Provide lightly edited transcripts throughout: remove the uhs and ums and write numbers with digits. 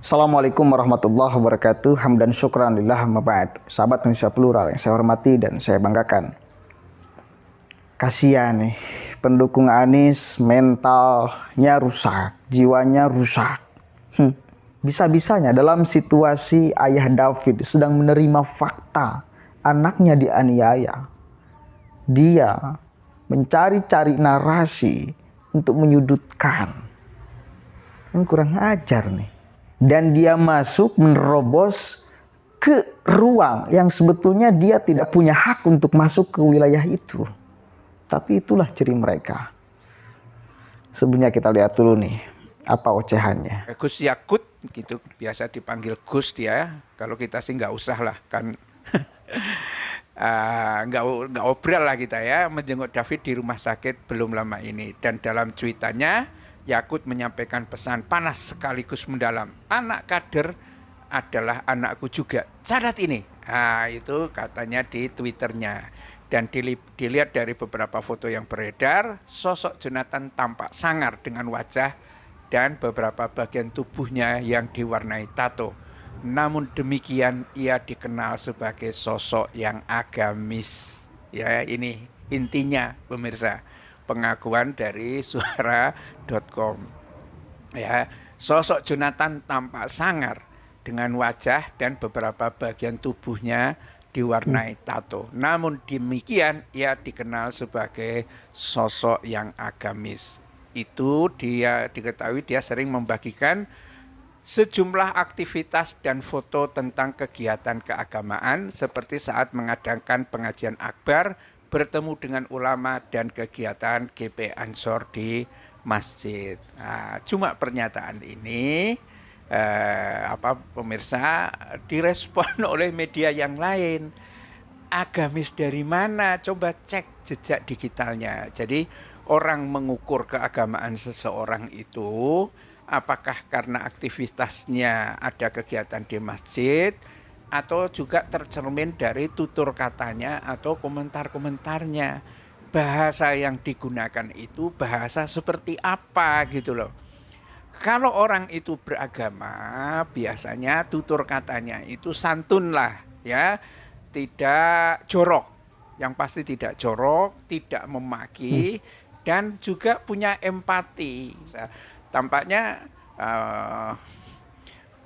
Assalamualaikum warahmatullahi wabarakatuh. Hamdan syukran lillah amma ba'd. Sahabat Indonesia Plural yang saya hormati dan saya banggakan. Kasihan nih, pendukung Anies mentalnya rusak, jiwanya rusak. Bisa-bisanya dalam situasi ayah David sedang menerima fakta anaknya dianiaya, dia mencari-cari narasi untuk menyudutkan. Ini kurang ajar nih. Dan dia masuk menerobos ke ruang yang sebetulnya dia tidak punya hak untuk masuk ke wilayah itu. Tapi itulah ciri mereka. Sebelumnya kita lihat dulu nih, apa ocehannya. Gus Yakut gitu, biasa dipanggil Gus dia. Kalau kita sih nggak usah lah, kan nggak obral lah kita ya, menjenguk David di rumah sakit belum lama ini. Dan dalam cuitannya, Yakut menyampaikan pesan panas sekaligus mendalam. Anak kader adalah anakku juga. Catat ini. Nah, itu katanya di Twitternya. Dan dilihat dari beberapa foto yang beredar, sosok Jonathan tampak sangar dengan wajah dan beberapa bagian tubuhnya yang diwarnai tato. Namun demikian ia dikenal sebagai sosok yang agamis. Ya, ini intinya pemirsa. Pengakuan dari suara.com. Ya, sosok Jonathan tampak sangar dengan wajah dan beberapa bagian tubuhnya diwarnai tato. Namun demikian ia dikenal sebagai sosok yang agamis. Itu dia diketahui dia sering membagikan sejumlah aktivitas dan foto tentang kegiatan keagamaan seperti saat mengadakan pengajian akbar, bertemu dengan ulama dan kegiatan GP Ansor di masjid. Nah, cuma pernyataan ini pemirsa direspon oleh media yang lain. Agamis dari mana? Coba cek jejak digitalnya. Jadi orang mengukur keagamaan seseorang itu apakah karena aktivitasnya ada kegiatan di masjid atau juga tercermin dari tutur katanya atau komentar-komentarnya. Bahasa yang digunakan itu bahasa seperti apa gitu loh. Kalau orang itu beragama, biasanya tutur katanya itu santun lah ya, tidak jorok. Yang pasti tidak jorok, tidak memaki, dan juga punya empati. Tampaknya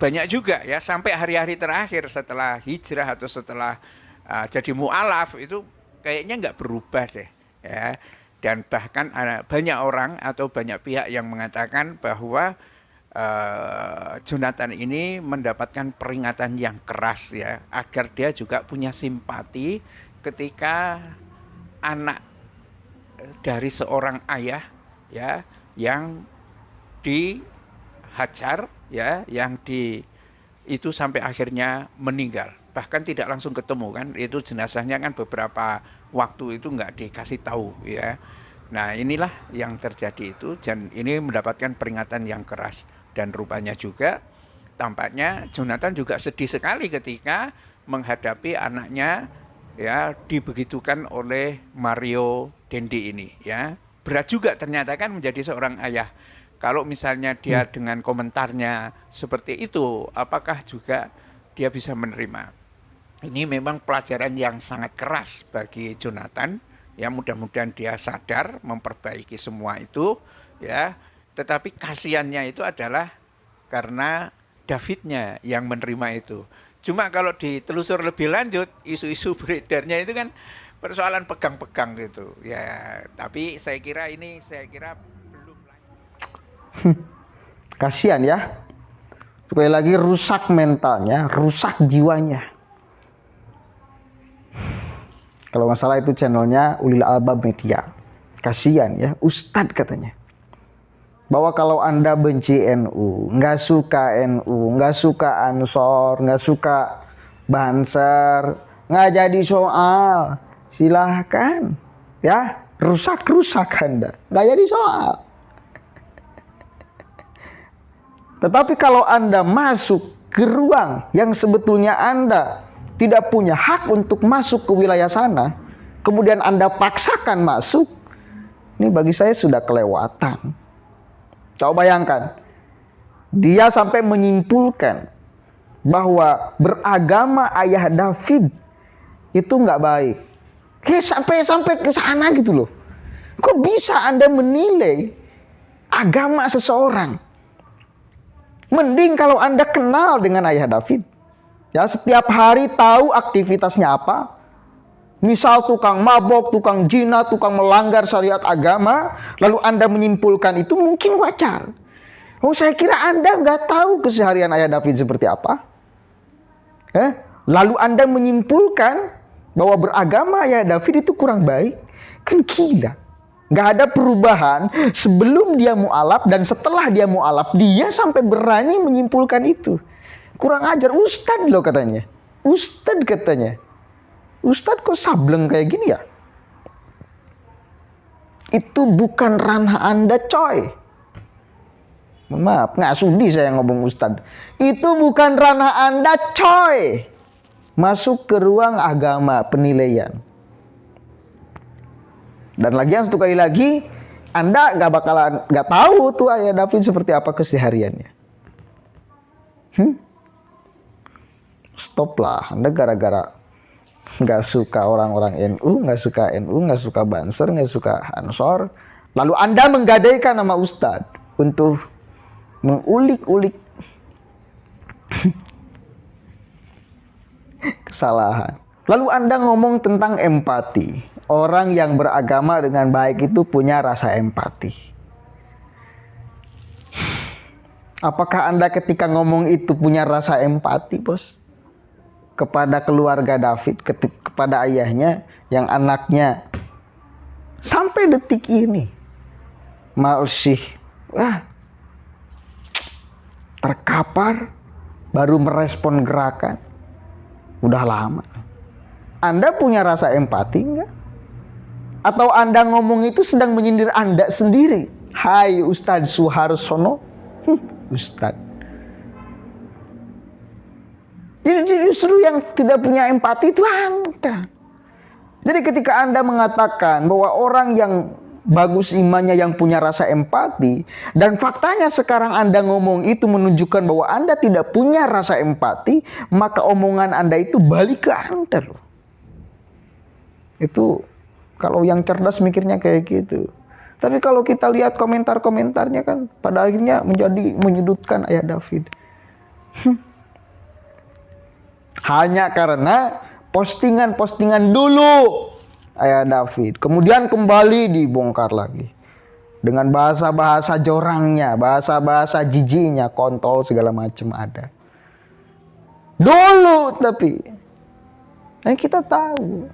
banyak juga ya, sampai hari-hari terakhir setelah hijrah atau setelah jadi mu'alaf itu kayaknya nggak berubah deh ya. Dan bahkan banyak orang atau banyak pihak yang mengatakan bahwa Jonathan ini mendapatkan peringatan yang keras ya, agar dia juga punya simpati ketika anak dari seorang ayah ya yang dihajar ya, itu sampai akhirnya meninggal. Bahkan tidak langsung ketemu kan, itu jenazahnya kan beberapa waktu itu nggak dikasih tahu ya. Nah, inilah yang terjadi itu, dan ini mendapatkan peringatan yang keras. Dan rupanya juga tampaknya Jonathan juga sedih sekali ketika menghadapi anaknya ya dibegitukan oleh Mario Dendi ini ya. Berat juga ternyata kan menjadi seorang ayah. Kalau misalnya dia dengan komentarnya seperti itu, apakah juga dia bisa menerima? Ini memang pelajaran yang sangat keras bagi Jonathan. Ya, mudah-mudahan dia sadar memperbaiki semua itu ya. Tetapi kasihannya itu adalah karena Davidnya yang menerima itu. Cuma kalau ditelusur lebih lanjut, isu-isu beredarnya itu kan persoalan pegang-pegang gitu ya. Tapi saya kira belum lagi. Kasihan ya. Sekali lagi rusak mentalnya, rusak jiwanya. Kalau nggak salah itu channelnya Ulil Albab Media. Kasihan ya, Ustadz katanya. Bahwa kalau Anda benci NU, nggak suka NU, nggak suka Ansor, nggak suka Banser, nggak jadi soal, silahkan ya, rusak Anda, nggak jadi soal. Tetapi kalau Anda masuk ke ruang yang sebetulnya Anda tidak punya hak untuk masuk ke wilayah sana, kemudian Anda paksakan masuk, ini bagi saya sudah kelewatan. Coba bayangkan, Dia sampai menyimpulkan bahwa beragama ayah David itu nggak baik. Sampai ke sana gitu loh. Kok bisa Anda menilai agama seseorang? Mending kalau Anda kenal dengan ayah David. Ya, setiap hari tahu aktivitasnya apa. Misal tukang mabok, tukang zina, tukang melanggar syariat agama, lalu Anda menyimpulkan itu mungkin wajar. Oh, saya kira Anda nggak tahu keseharian ayah David seperti apa. Lalu Anda menyimpulkan bahwa beragama ayah David itu kurang baik. Kan gila. Nggak ada perubahan sebelum dia mu'alaf dan setelah dia mu'alaf. Dia sampai berani menyimpulkan itu. Kurang ajar. Ustadz loh katanya. Ustadz katanya. Ustadz kok sableng kayak gini ya? Itu bukan ranah Anda coy. Maaf, nggak sudi saya ngomong Ustadz. Itu bukan ranah Anda coy. Masuk ke ruang agama penilaian. Dan lagian satu kali lagi, Anda nggak tahu tuh ayah David seperti apa kesehariannya. Stop lah, Anda gara-gara nggak suka orang-orang NU, nggak suka NU, nggak suka Banser, nggak suka Ansor, lalu Anda menggadaikan nama Ustadz untuk mengulik-ulik kesalahan. Lalu Anda ngomong tentang empati. Orang yang beragama dengan baik itu punya rasa empati. Apakah Anda ketika ngomong itu punya rasa empati, bos? Kepada keluarga David, kepada ayahnya yang anaknya sampai detik ini masih terkapar, baru merespon gerakan. Udah lama. Anda punya rasa empati enggak? Atau Anda ngomong itu sedang menyindir Anda sendiri? Hai Ustadz Suharsono, Ustadz. Jadi justru yang tidak punya empati itu Anda. Jadi ketika Anda mengatakan bahwa orang yang bagus imannya yang punya rasa empati, dan faktanya sekarang Anda ngomong itu menunjukkan bahwa Anda tidak punya rasa empati, maka omongan Anda itu balik ke Anda loh. Itu kalau yang cerdas mikirnya kayak gitu. Tapi kalau kita lihat komentar-komentarnya kan pada akhirnya menjadi menyudutkan ayah David. Hanya karena postingan-postingan dulu ayah David. Kemudian kembali dibongkar lagi. Dengan bahasa-bahasa jorangnya, bahasa-bahasa jijinya, kontol segala macam ada. Dulu tapi. Nah, kita tahu.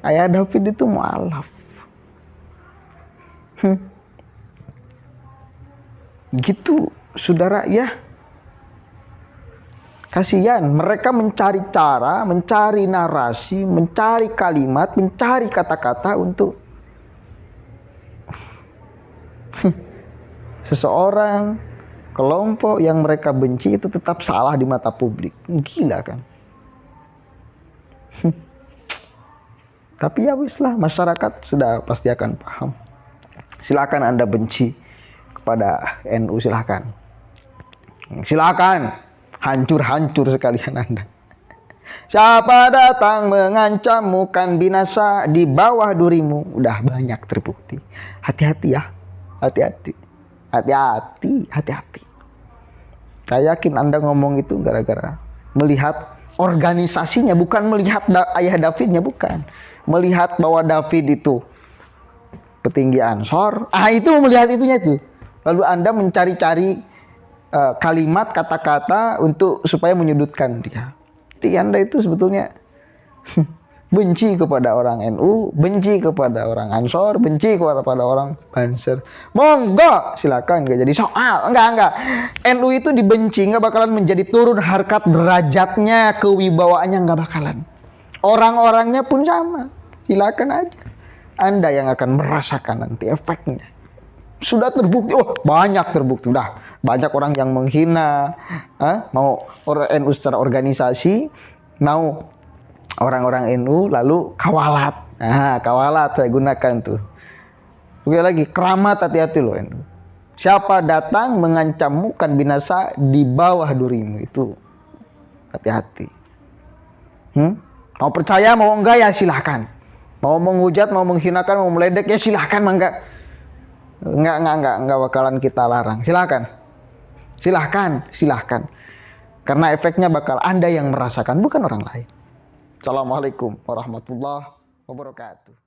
Ayah David itu mu'alaf. Gitu saudara ya. Kasihan, mereka mencari cara, mencari narasi, mencari kalimat, mencari kata-kata untuk seseorang, kelompok yang mereka benci itu tetap salah di mata publik. Gila kan? Tapi ya wis lah, masyarakat sudah pasti akan paham. Silakan Anda benci kepada NU, silakan. Silakan. Hancur-hancur sekalian Anda. Siapa datang mengancammu kan binasa di bawah durimu. Udah banyak terbukti. Hati-hati ya. Hati-hati. Hati-hati. Hati-hati. Saya yakin Anda ngomong itu gara-gara melihat organisasinya. Bukan melihat ayah Davidnya, bukan. Melihat bahwa David itu petinggi Ansor. Itu melihat itunya itu. Lalu Anda mencari-cari kalimat, kata-kata untuk supaya menyudutkan dia. Jadi Anda itu sebetulnya benci kepada orang NU, benci kepada orang Ansor, benci kepada orang Banser. Monggo, silakan, nggak jadi soal. Enggak. NU itu dibenci, nggak bakalan menjadi turun harkat derajatnya, kewibawaannya nggak bakalan. Orang-orangnya pun sama. Silakan aja. Anda yang akan merasakan nanti efeknya. Sudah terbukti, banyak terbukti. Udah banyak orang yang menghina, mau orang NU secara organisasi, mau orang-orang NU lalu kawalat. Kawalat saya gunakan tuh. Oke lagi, keramat, hati-hati loh NU. Siapa datang mengancammu kan binasa di bawah durimu. Itu hati-hati. Mau percaya mau enggak ya silahkan. Mau menghujat, mau menghinakan, mau meledek ya silahkan. Enggak bakalan kita larang. Silahkan. Karena efeknya bakal Anda yang merasakan, bukan orang lain. Assalamualaikum warahmatullahi wabarakatuh.